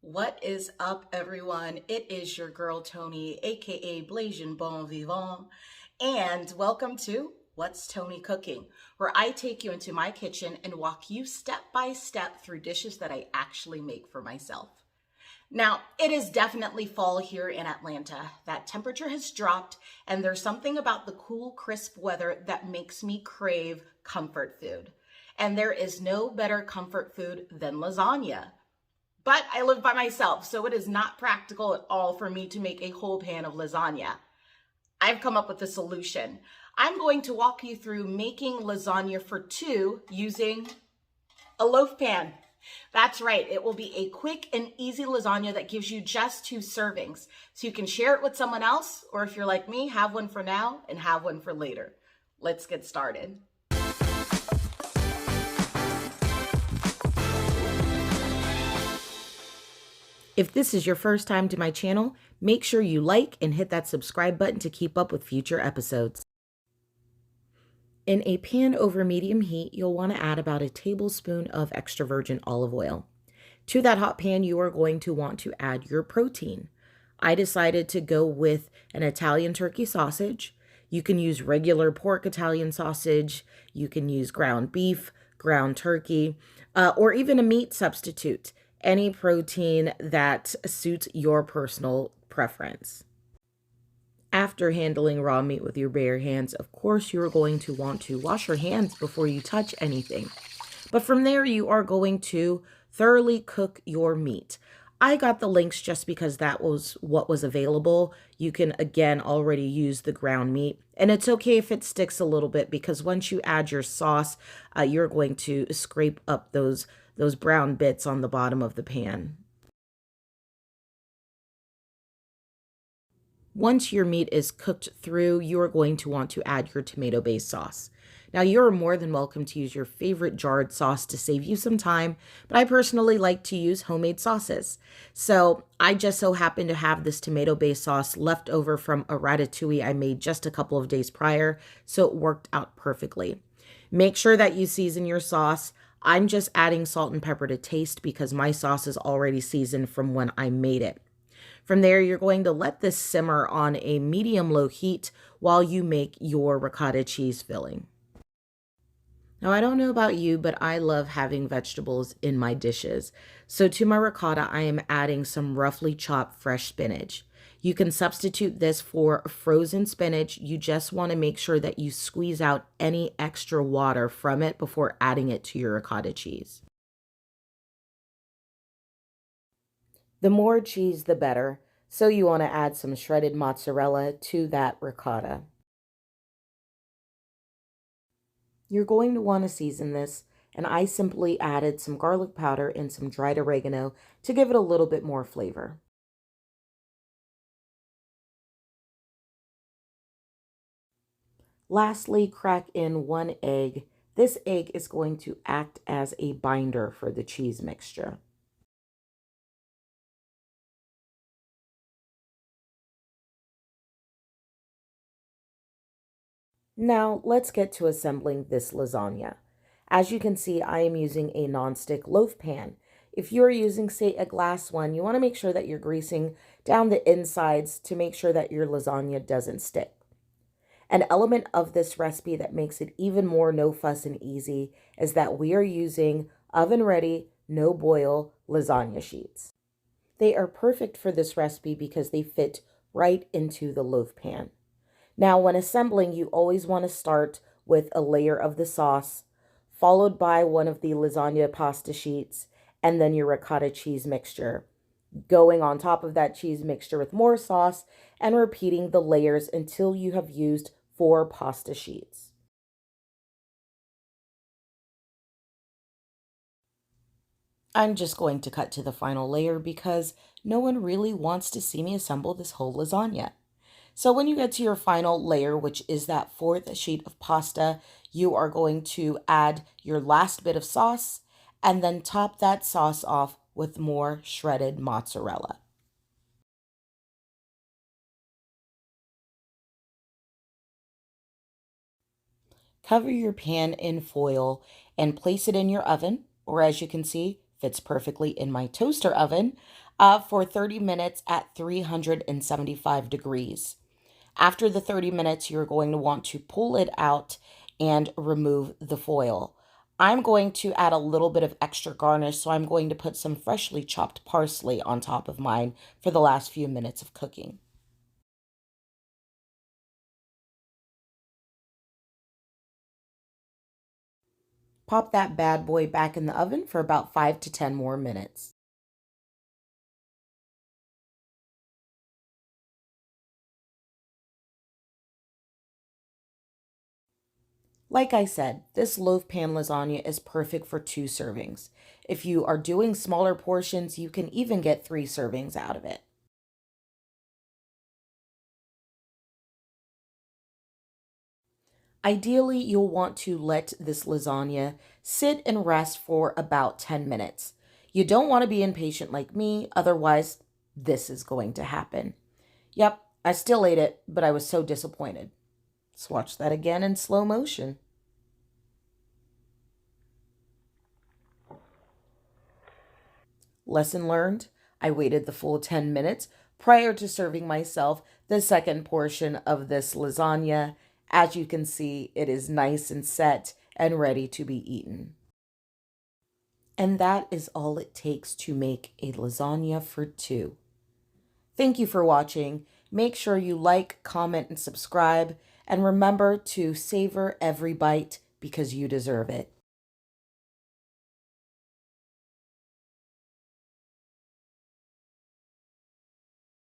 What is up, everyone? It is your girl Tony, aka Blasian Bon Vivant, and welcome to What's Tony Cooking, where I take you into my kitchen and walk you step by step through dishes that I actually make for myself. Now, it is definitely fall here in Atlanta. That temperature has dropped, and there's something about the cool, crisp weather that makes me crave comfort food. And there is no better comfort food than lasagna. But I live by myself, so it is not practical at all for me to make a whole pan of lasagna. I've come up with a solution. I'm going to walk you through making lasagna for two using a loaf pan. That's right, it will be a quick and easy lasagna that gives you just two servings. So you can share it with someone else, or if you're like me, have one for now and have one for later. Let's get started. If this is your first time to my channel, make sure you like and hit that subscribe button to keep up with future episodes. In a pan over medium heat, you'll want to add about a tablespoon of extra virgin olive oil. To that hot pan, you are going to want to add your protein. I decided to go with an Italian turkey sausage. You can use regular pork Italian sausage. You can use ground beef, ground turkey, or even a meat substitute. Any protein that suits your personal preference. After handling raw meat with your bare hands, of course, you're going to want to wash your hands before you touch anything. But from there, you are going to thoroughly cook your meat. I got the links just because that was what was available. You can, again, already use the ground meat. And it's okay if it sticks a little bit because once you add your sauce, you're going to scrape up those brown bits on the bottom of the pan. Once your meat is cooked through, you are going to want to add your tomato-based sauce. Now, you're more than welcome to use your favorite jarred sauce to save you some time, but I personally like to use homemade sauces. So I just so happen to have this tomato-based sauce left over from a ratatouille I made just a couple of days prior, so it worked out perfectly. Make sure that you season your sauce. I'm just adding salt and pepper to taste because my sauce is already seasoned from when I made it. From there, you're going to let this simmer on a medium-low heat while you make your ricotta cheese filling. Now, I don't know about you, but I love having vegetables in my dishes. So to my ricotta, I am adding some roughly chopped fresh spinach. You can substitute this for frozen spinach. You just want to make sure that you squeeze out any extra water from it before adding it to your ricotta cheese. The more cheese, the better. So you want to add some shredded mozzarella to that ricotta. You're going to want to season this, and I simply added some garlic powder and some dried oregano to give it a little bit more flavor. Lastly, crack in one egg. This egg is going to act as a binder for the cheese mixture. Now, let's get to assembling this lasagna. As you can see, I am using a nonstick loaf pan. If you're using, say, a glass one, you want to make sure that you're greasing down the insides to make sure that your lasagna doesn't stick. An element of this recipe that makes it even more no fuss and easy is that we are using oven-ready, no-boil lasagna sheets. They are perfect for this recipe because they fit right into the loaf pan. Now, when assembling, you always want to start with a layer of the sauce, followed by one of the lasagna pasta sheets, and then your ricotta cheese mixture. Going on top of that cheese mixture with more sauce and repeating the layers until you have used 4 pasta sheets. I'm just going to cut to the final layer because no one really wants to see me assemble this whole lasagna. So when you get to your final layer, which is that 4th sheet of pasta, you are going to add your last bit of sauce and then top that sauce off with more shredded mozzarella. Cover your pan in foil and place it in your oven, or as you can see, Fits perfectly in my toaster oven for 30 minutes at 375 degrees. After the 30 minutes, you're going to want to pull it out and remove the foil. I'm going to add a little bit of extra garnish, so I'm going to put some freshly chopped parsley on top of mine for the last few minutes of cooking. Pop that bad boy back in the oven for about 5 to 10 more minutes. Like I said, this loaf pan lasagna is perfect for 2 servings. If you are doing smaller portions, you can even get 3 servings out of it. Ideally, you'll want to let this lasagna sit and rest for about 10 minutes. You don't want to be impatient like me, otherwise, this is going to happen. Yep, I still ate it, but I was so disappointed. Let's watch that again in slow motion. Lesson learned, I waited the full 10 minutes prior to serving myself the second portion of this lasagna. As you can see, it is nice and set and ready to be eaten. And that is all it takes to make a lasagna for 2. Thank you for watching. Make sure you like, comment, and subscribe. And remember to savor every bite because you deserve it.